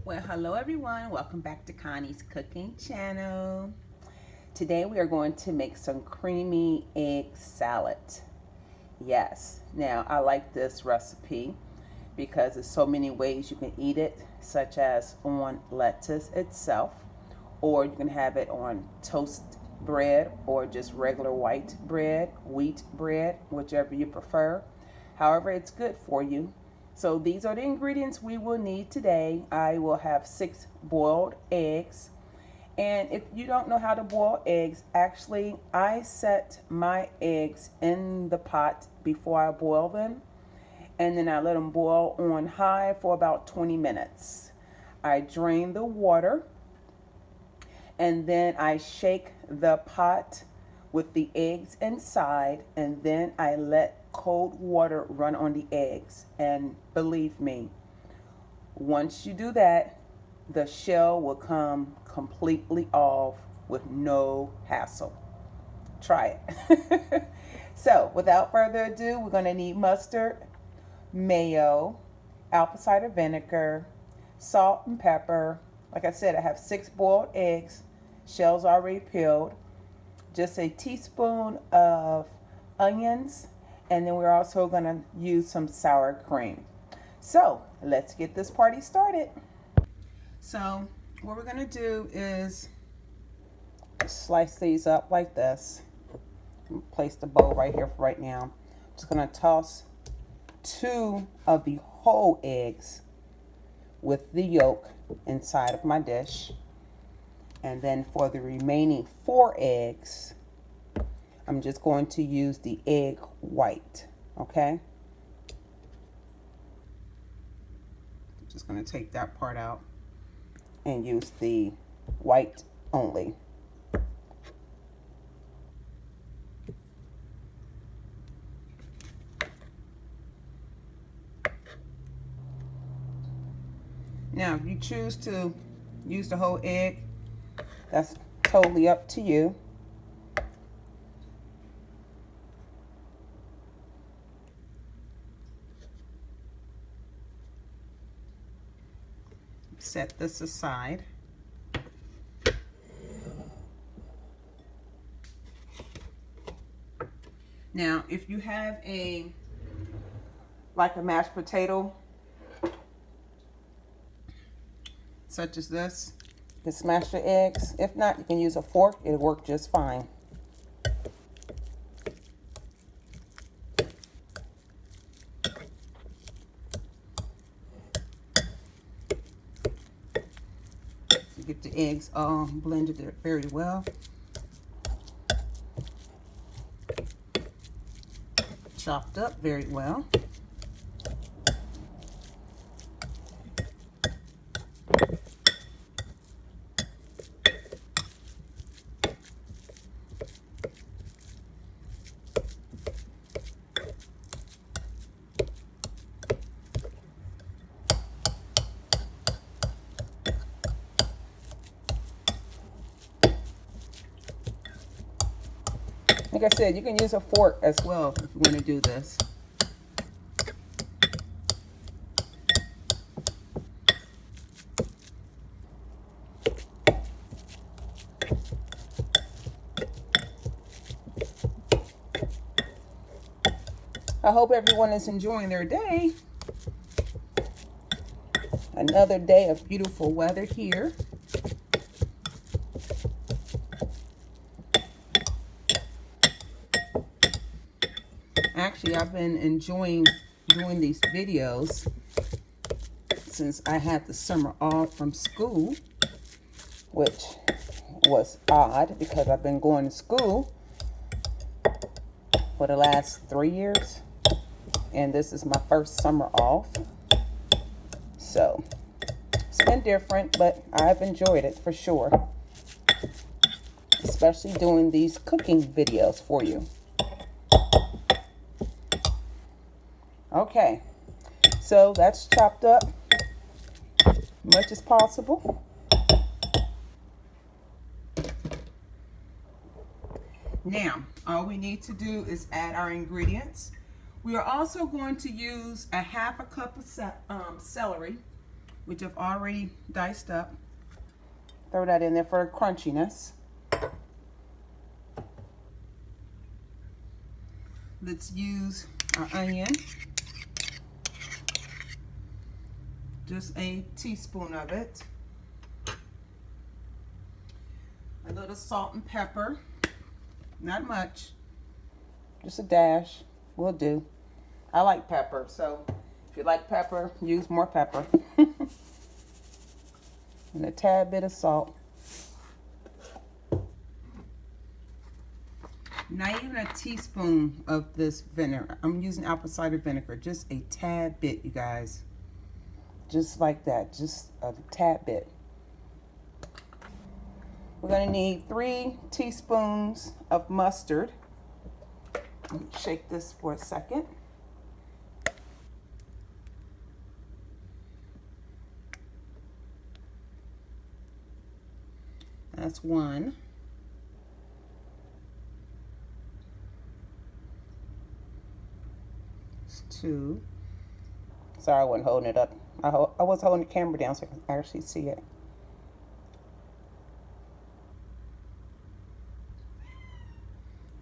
Well, hello everyone. Welcome back to Connie's cooking channel. Today we are going to make some creamy egg salad. Yes, now I like this recipe because there's so many ways you can eat it, such as on lettuce itself, or you can have it on toast bread or just regular white bread, wheat bread, whichever you prefer. However, it's good for you. So these are the ingredients we will need today. I will have 6 boiled eggs. And if you don't know how to boil eggs, actually I set my eggs in the pot before I boil them. And then I let them boil on high for about 20 minutes. I drain the water. And then I shake the pot with the eggs inside, and then I let cold water run on the eggs. And believe me, once you do that, the shell will come completely off with no hassle. Try it. So without further ado, we're going to need mustard, mayo, apple cider vinegar, salt and pepper. Like I said, I have 6 boiled eggs, shells already peeled, just a teaspoon of onions, and then we're also going to use some sour cream. So let's get this party started. So what we're going to do is slice these up like this. Place the bowl right here for right now. I'm just going to toss 2 of the whole eggs with the yolk inside of my dish. And then for the remaining 4 eggs, I'm just going to use the egg white, okay? I'm just going to take that part out and use the white only. Now, if you choose to use the whole egg, that's totally up to you. Set this aside. Now, if you have like a mashed potato, such as this, you can smash the eggs. If not, you can use a fork. It'll work just fine. So get the eggs all blended very well. Chopped up very well. Like I said, you can use a fork as well if you want to do this. I hope everyone is enjoying their day. Another day of beautiful weather here. Actually, I've been enjoying doing these videos since I had the summer off from school, which was odd because I've been going to school for the last 3 years, and this is my first summer off. So it's been different, but I've enjoyed it for sure, especially doing these cooking videos for you. Okay, so that's chopped up as much as possible. Now, all we need to do is add our ingredients. We are also going to use a 1/2 cup of celery, which I've already diced up. Throw that in there for crunchiness. Let's use our onion. Just a teaspoon of it. A little salt and pepper. Not much. Just a dash will do. I like pepper, so if you like pepper, use more pepper. And a tad bit of salt. Not even a teaspoon of this vinegar. I'm using apple cider vinegar. Just a tad bit, you guys. Just like that. Just a tad bit. We're going to need 3 teaspoons of mustard. Shake this for a second. That's 1. That's 2. Sorry, I wasn't holding it up. I was holding the camera down so I can actually see it.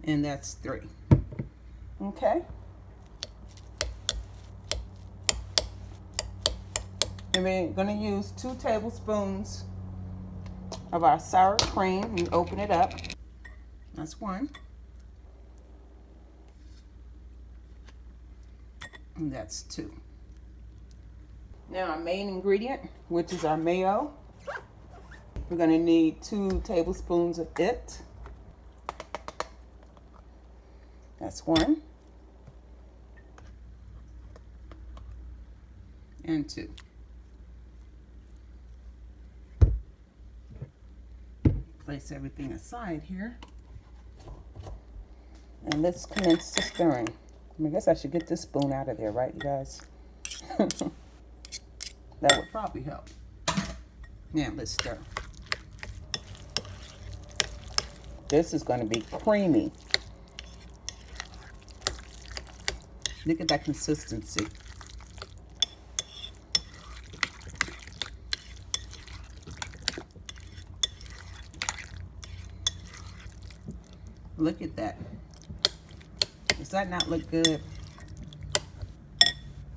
And that's 3. Okay. And we're going to use 2 tablespoons of our sour cream. You open it up. That's 1. And that's 2. Now our main ingredient, which is our mayo. We're going to need 2 tablespoons of it. That's 1. And 2. Place everything aside here. And let's commence the stirring. I guess I should get this spoon out of there, right, you guys? That would probably help. Now let's stir. This is going to be creamy. Look at that consistency. Look at that. Does that not look good?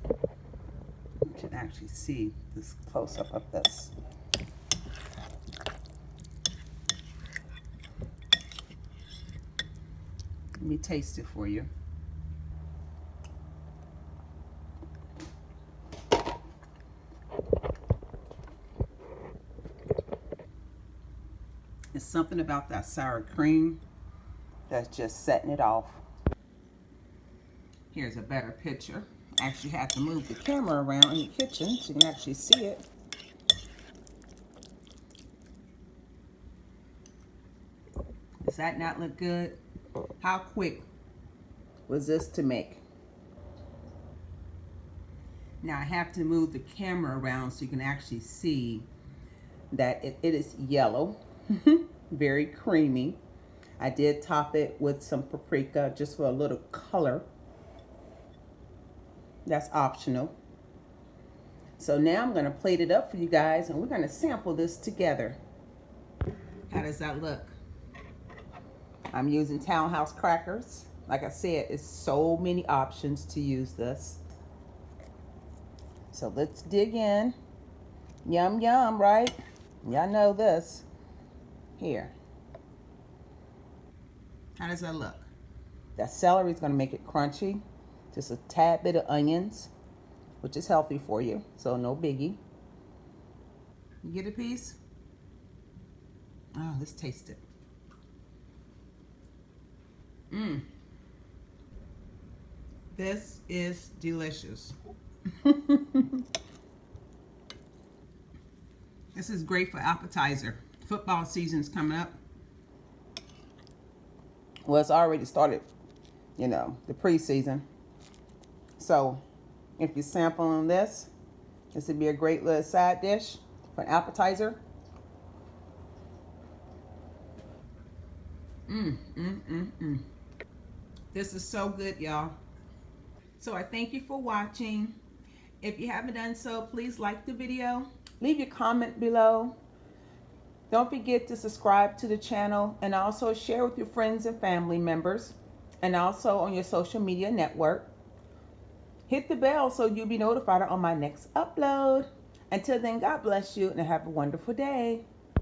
You can actually see this close-up of this. Let me taste it for you. It's something about that sour cream that's just setting it off. Here's a better picture. I actually have to move the camera around in the kitchen so you can actually see it. Does that not look good? How quick was this to make? Now I have to move the camera around so you can actually see that it is yellow. Very creamy. I did top it with some paprika just for a little color. That's optional. So now I'm going to plate it up for you guys and we're going to sample this together. How does that look? I'm using Townhouse Crackers. Like I said, it's so many options to use this. So let's dig in. Yum, yum, right? Y'all know this. Here. How does that look? That celery is going to make it crunchy. Just a tad bit of onions, which is healthy for you, so no biggie. You get a piece? Oh, let's taste it. This is delicious. This is great for appetizer. Football season's coming up. Well, it's already started, you know, the preseason. So if you're sampling this would be a great little side dish for an appetizer. This is so good, y'all. So I thank you for watching. If you haven't done so, please like the video Leave your comment below. Don't forget to subscribe to the channel and also share with your friends and family members and also on your social media network. Hit the bell so you'll be notified on my next upload. Until then, God bless you and have a wonderful day.